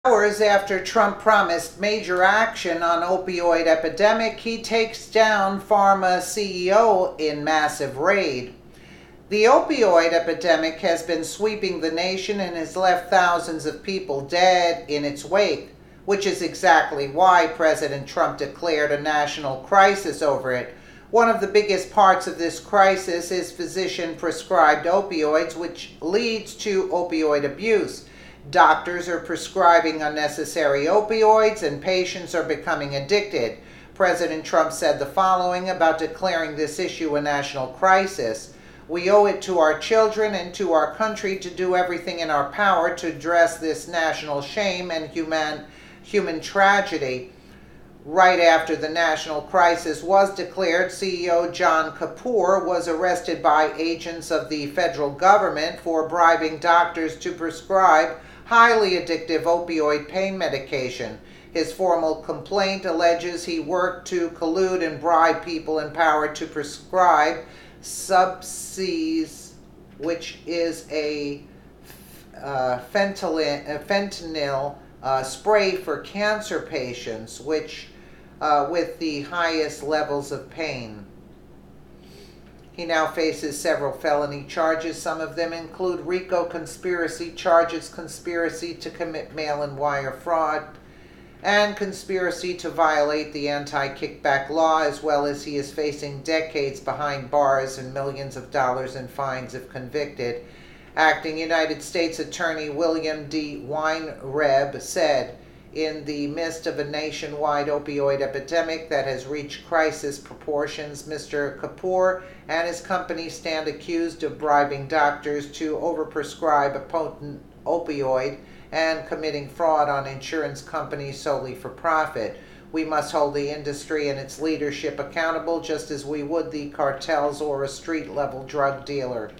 Hours after Trump promised major action on opioid epidemic, he takes down Pharma CEO in massive raid. The opioid epidemic has been sweeping the nation and has left thousands of people dead in its wake, which is exactly why President Trump declared a national crisis over it. One of the biggest parts of this crisis is physician-prescribed opioids, which leads to opioid abuse. Doctors are prescribing unnecessary opioids and patients are becoming addicted. President Trump said the following about declaring this issue a national crisis. We owe it to our children and to our country to do everything in our power to address this national shame and human tragedy. Right after the national crisis was declared, CEO John Kapoor was arrested by agents of the federal government for bribing doctors to prescribe highly addictive opioid pain medication. His formal complaint alleges he worked to collude and bribe people empowered to prescribe Subsys, which is a fentanyl spray for cancer patients, which with the highest levels of pain. He now faces several felony charges. Some of them include RICO conspiracy charges, conspiracy to commit mail-in wire fraud, and conspiracy to violate the anti-kickback law, as well as he is facing decades behind bars and millions of dollars in fines if convicted. Acting United States Attorney William D. Weinreb said, in the midst of a nationwide opioid epidemic that has reached crisis proportions, Mr. Kapoor and his company stand accused of bribing doctors to overprescribe a potent opioid and committing fraud on insurance companies solely for profit. We must hold the industry and its leadership accountable just as we would the cartels or a street-level drug dealer.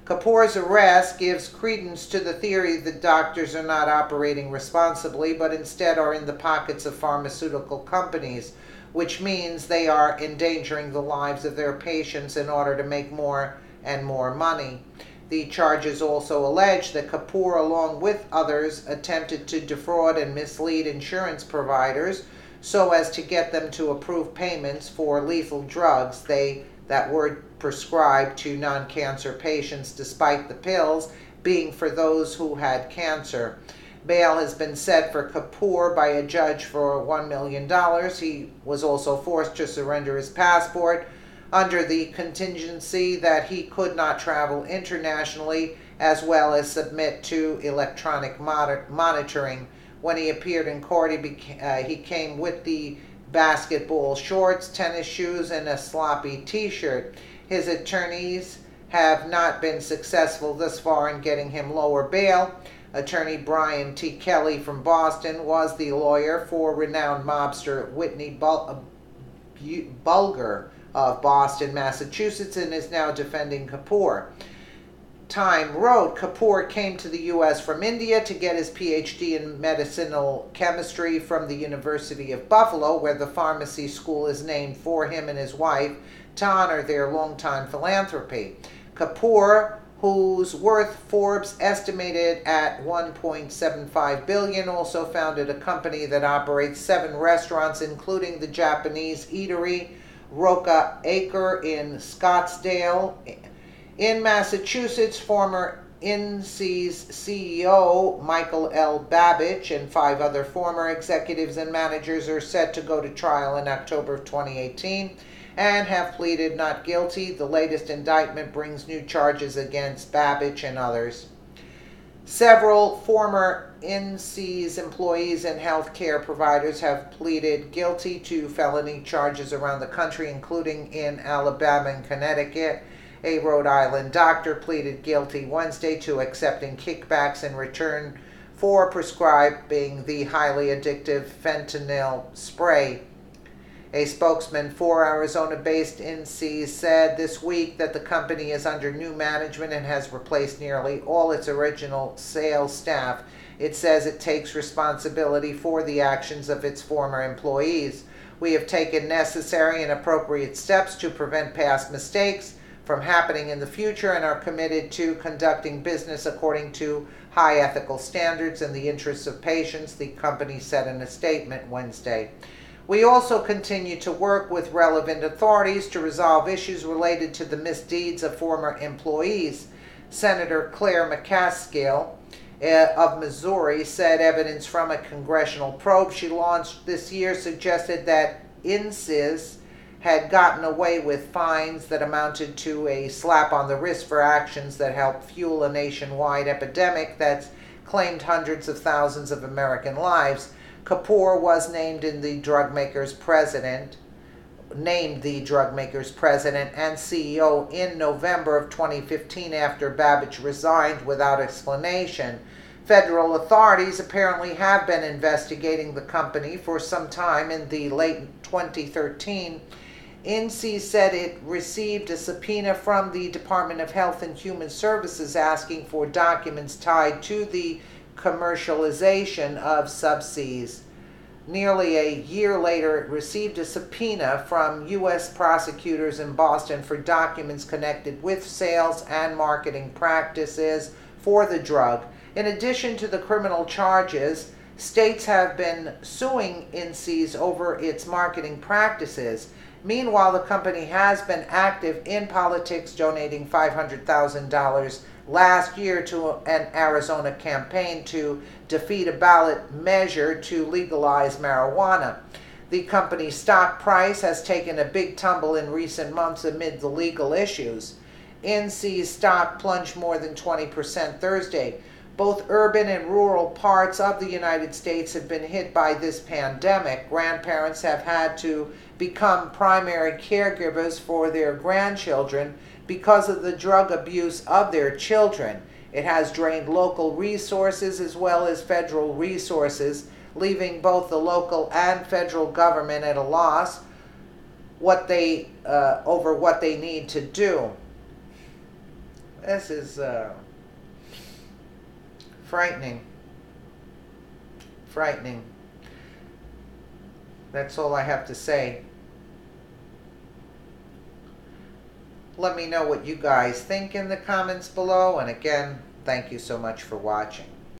Kapoor's arrest gives credence to the theory that doctors are not operating responsibly, but instead are in the pockets of pharmaceutical companies, which means they are endangering the lives of their patients in order to make more and more money. The charges also allege that Kapoor, along with others, attempted to defraud and mislead insurance providers so as to get them to approve payments for lethal drugs that were prescribed to non-cancer patients, despite the pills being for those who had cancer. Bail has been set for Kapoor by a judge for $1 million. He was also forced to surrender his passport under the contingency that he could not travel internationally, as well as submit to electronic monitoring. When he appeared in court, he came with the basketball shorts, tennis shoes, and a sloppy t-shirt. His attorneys have not been successful thus far in getting him lower bail. Attorney Brian T. Kelly from Boston was the lawyer for renowned mobster Whitney Bulger of Boston, Massachusetts, and is now defending Kapoor. Time wrote, Kapoor came to the U.S. from India to get his Ph.D. in medicinal chemistry from the University of Buffalo, where the pharmacy school is named for him and his wife to honor their longtime philanthropy. Kapoor, whose worth Forbes estimated at $1.75 billion, also founded a company that operates 7 restaurants, including the Japanese eatery Roca Acre in Scottsdale. In Massachusetts, former INSEE's CEO Michael L. Babich and 5 other former executives and managers are set to go to trial in October of 2018 and have pleaded not guilty. The latest indictment brings new charges against Babich and others. Several former INSEE's employees and healthcare providers have pleaded guilty to felony charges around the country, including in Alabama and Connecticut. A Rhode Island doctor pleaded guilty Wednesday to accepting kickbacks in return for prescribing the highly addictive fentanyl spray. A spokesman for Arizona-based INSEE said this week that the company is under new management and has replaced nearly all its original sales staff. It says it takes responsibility for the actions of its former employees. We have taken necessary and appropriate steps to prevent past mistakes. from happening in the future and are committed to conducting business according to high ethical standards in the interests of patients, the company said in a statement Wednesday. We also continue to work with relevant authorities to resolve issues related to the misdeeds of former employees. Senator Claire McCaskill of Missouri said evidence from a congressional probe she launched this year suggested that INCIS had gotten away with fines that amounted to a slap on the wrist for actions that helped fuel a nationwide epidemic that's claimed hundreds of thousands of American lives. Kapoor was named the drug maker's president and CEO in November of 2015 after Babbage resigned without explanation. Federal authorities apparently have been investigating the company for some time. In the late 2013, INCI said it received a subpoena from the Department of Health and Human Services asking for documents tied to the commercialization of subsidies. Nearly a year later, it received a subpoena from U.S. prosecutors in Boston for documents connected with sales and marketing practices for the drug. In addition to the criminal charges, states have been suing INCIS over its marketing practices. Meanwhile, the company has been active in politics, donating $500,000 last year to an Arizona campaign to defeat a ballot measure to legalize marijuana. The company's stock price has taken a big tumble in recent months amid the legal issues. INCI's stock plunged more than 20% Thursday. Both urban and rural parts of the United States have been hit by this pandemic. Grandparents have had to become primary caregivers for their grandchildren because of the drug abuse of their children. It has drained local resources as well as federal resources, leaving both the local and federal government at a loss over what they need to do. This is frightening. Frightening. That's all I have to say. Let me know what you guys think in the comments below. And again, thank you so much for watching.